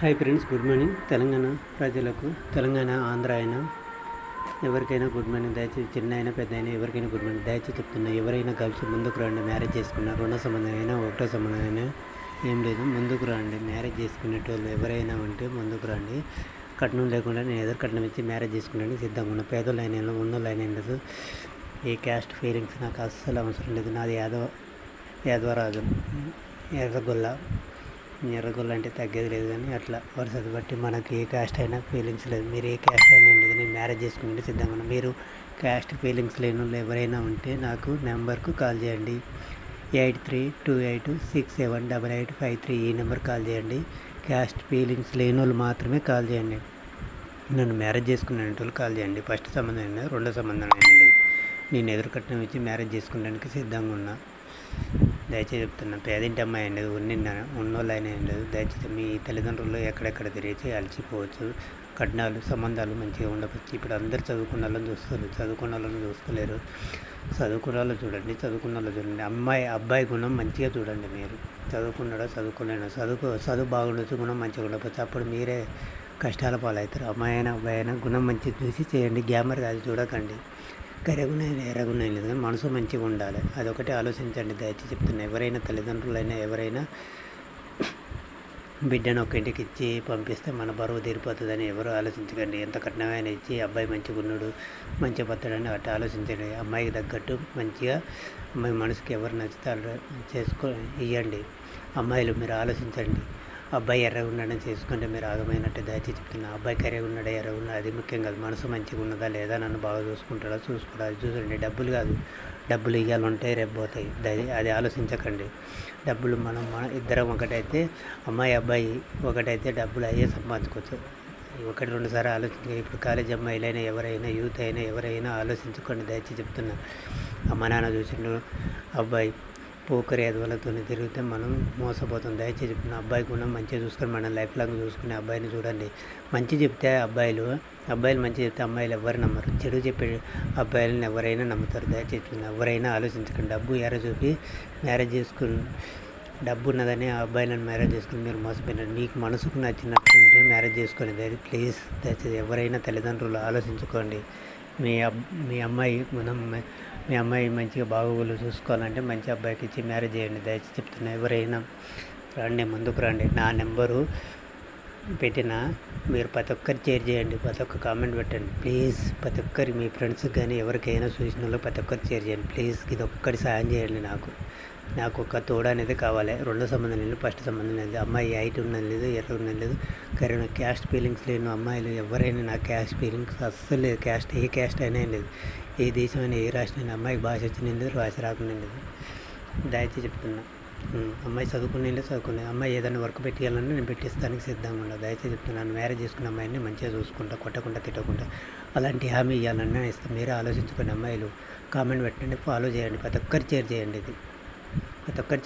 Hi friends, good morning. Telangana ప్రజలకు, తెలంగాణ ఆంధ్ర అయినా ఎవరికైనా గుడ్ మార్నింగ్. దయచేసి చిన్న అయినా పెద్ద అయినా ఎవరికైనా గుడ్ మార్నింగ్. దయచేసి చెప్తున్నా, ఎవరైనా కలిసి ముందుకు రండి. మ్యారేజ్ చేసుకున్న రెండో సంబంధం అయినా ఒకటో సంబంధం అయినా ఏం లేదు, ముందుకు రండి. మ్యారేజ్ చేసుకునేటోళ్ళు ఎవరైనా ఉంటే ముందుకు రండి. కట్నం లేకుండా నేను ఎదురు కట్నం ఇచ్చి మ్యారేజ్ చేసుకున్నాను సిద్ధంగా ఉన్న. పేదోళ్ళు అయినా ఉన్నోళ్ళు అయినా లేదు. ఏ క్యాస్ట్ ఫీలింగ్స్ నాకు అస్సలు అవసరం లేదు. నాది యాదవరాజు, ఎర్రగొల్ల అంటే తగ్గేది లేదు. కానీ అట్లా వరుసది బట్టి మనకి ఏ క్యాస్ట్ అయినా ఫీలింగ్స్ లేదు. మీరు ఏ క్యాస్ట్ అయినా లేదు, నేను మ్యారేజ్ చేసుకుంటే సిద్ధంగా ఉన్నా. మీరు క్యాస్ట్ ఫీలింగ్స్ లేని వాళ్ళు ఎవరైనా ఉంటే నాకు నెంబర్కు కాల్ చేయండి. 8328678853 ఈ నెంబర్ కాల్ చేయండి. క్యాస్ట్ ఫీలింగ్స్ లేని వాళ్ళు మాత్రమే కాల్ చేయండి. నన్ను మ్యారేజ్ చేసుకునే వాళ్ళు కాల్ చేయండి. ఫస్ట్ సంబంధం అయినా రెండో సంబంధం అయినా లేదు, నేను ఎదురు కట్నం ఇచ్చి మ్యారేజ్ చేసుకోవడానికి సిద్ధంగా ఉన్నా. దయచేసి చెప్తున్నా, పేదింటి అమ్మాయి అనేది ఉన్నోళ్ళు అయినా ఏం లేదు. దయచేసి మీ తల్లిదండ్రులు ఎక్కడెక్కడ తిరిగి అలసిపోవచ్చు. కట్నాలు సంబంధాలు మంచిగా ఉండవచ్చు. ఇప్పుడు అందరు చదువుకున్న వాళ్ళని చూస్తారు, చదువుకున్న వాళ్ళని చూసుకోలేరు. చదువుకున్న వాళ్ళు చూడండి, చదువుకున్న వాళ్ళు చూడండి. అబ్బాయి గుణం మంచిగా చూడండి. మీరు చదువుకున్నాడో చదువుకోలేనో, చదువు బాగుండొచ్చు, గుణం మంచిగా ఉండవచ్చు. అప్పుడు మీరే కష్టాల పాలవుతారు. అమ్మాయి అయినా అబ్బాయి అయినా గుణం మంచిగా చూసి చేయండి. గ్యామర్ కాదు చూడకండి. కరెగున్నాయి ఎరగున్నాయి లేదు, కానీ మనసు మంచిగా ఉండాలి. అదొకటి ఆలోచించండి. దయచేసి చెప్తున్నా, ఎవరైనా తల్లిదండ్రులైనా ఎవరైనా బిడ్డను ఒక ఇంటికి ఇచ్చి పంపిస్తే మన బరువు తీరిపోతుందని ఎవరు ఆలోచించకండి. ఎంత కఠినమైన ఇచ్చి అబ్బాయి మంచిగా ఉన్నాడు, మంచిగా పడతాడని అట్లా ఆలోచించండి. అమ్మాయికి తగ్గట్టు మంచిగా అమ్మాయి మనసుకి ఎవరు నచ్చుతారో ఇవ్వండి. అమ్మాయిలు మీరు ఆలోచించండి. అబ్బాయి ఎర్రగా ఉన్నాడని చేసుకుంటే మీరు ఆగమైనట్టు. దయచేసి చెప్తున్నా, అబ్బాయికి ఎర్రగా ఉన్నాడా ఎర్రగా ఉన్నాడు అది ముఖ్యం కాదు. మనసు మంచిగా ఉన్నదా లేదా, నన్ను బాగా చూసుకుంటాడా చూసుకోవాలి చూడండి. డబ్బులు కాదు, డబ్బులు ఇవ్వాలి ఉంటాయి, రేపు పోతాయి. అది ఆలోచించకండి. డబ్బులు మన ఇద్దరం ఒకటైతే, అమ్మాయి అబ్బాయి ఒకటైతే డబ్బులు అయ్యే సంపాదించుకోవచ్చు. ఒకటి రెండు సార్లు ఆలోచించండి. ఇప్పుడు కాలేజ్ అమ్మాయిలైనా ఎవరైనా యూత్ అయినా ఎవరైనా ఆలోచించుకోండి. దయచేసి చెప్తున్నా, అమ్మ నాన్న చూసిండు అబ్బాయి పోకరి ఎదవలతో తిరిగితే మనం మోసపోతాం. దయచేసి చెప్తున్నా, అబ్బాయి గుణం మంచిగా చూసుకొని మన లైఫ్ లాంగ్ చూసుకునే అబ్బాయిని చూడండి. మంచి చెప్తే అబ్బాయిలు మంచి చెప్తే అమ్మాయిలు ఎవరు నమ్మరు. చెడు చెప్పే అబ్బాయిలను ఎవరైనా నమ్ముతారు. దయచేసి చెప్తున్నా, ఎవరైనా ఆలోచించకండి. డబ్బు ఎర చూపి మ్యారేజ్ చేసుకుని, డబ్బు ఉన్నదని ఆ అబ్బాయిలను మ్యారేజ్ చేసుకుని మీరు మోసపోయినారు. మీకు మనసుకు నచ్చినట్టుంటే మ్యారేజ్ చేసుకొని ప్లీజ్. దయచేసి ఎవరైనా తల్లిదండ్రులు ఆలోచించుకోండి. మీ అమ్మాయి గుణం, మీ అమ్మాయి మంచిగా బాగోగులు చూసుకోవాలంటే మంచి అబ్బాయికి ఇచ్చి మ్యారేజ్ చేయండి. దయచేసి చెప్తున్నా, ఎవరైనా రండి, ముందుకు రండి. నా నెంబరు పెట్టిన మీరు ప్రతి ఒక్కరు షేర్ చేయండి, ప్రతి ఒక్క కామెంట్ పెట్టండి ప్లీజ్. ప్రతి ఒక్కరి మీ ఫ్రెండ్స్కి కానీ ఎవరికైనా చూసిన వాళ్ళు ప్రతి ఒక్కరు షేర్ చేయండి ప్లీజ్. ఇది ఒక్కటి సాయం చేయండి. నాకు ఒక తోడు అనేది కావాలి. రెండో సంబంధం లేదు, ఫస్ట్ సంబంధం లేదు. అమ్మాయి హైట్ ఉన్నది లేదు, ఎర్ర ఉన్నది లేదు. కరోనా క్యాస్ట్ ఫీలింగ్స్ లేని అమ్మాయిలు ఎవరైనా నా క్యాస్ట్ ఫీలింగ్స్ అస్సలు లేదు. క్యాస్ట్ ఏ క్యాస్ట్ అయినా లేదు, ఏ దేశమైనా ఏ రాష్ట్రమైనా అమ్మాయికి భాష వచ్చింది లేదు, భాష రాకుండా లేదు. దయచేసి చెప్తున్నా, అమ్మాయి చదువుకునే అమ్మాయి ఏదైనా వర్క్ పెట్టాలన్నా నేను పెట్టిస్తానికి సిద్ధంగా ఉన్నా. దయచేసి చెప్తున్నాను, మ్యారేజ్ చేసుకున్న అమ్మాయిని మంచిగా చూసుకుంటా, కొట్టకుండా తిట్టకుండా అలాంటి హామీ ఇవ్వాలన్నా ఇస్తాను. మీరే ఆలోచించుకుని అమ్మాయిలు కామెంట్ పెట్టండి, ఫాలో చేయండి, ప్రతి ఒక్కరు షేర్ చేయండి. ఇది ప్రతి ఒక్కరు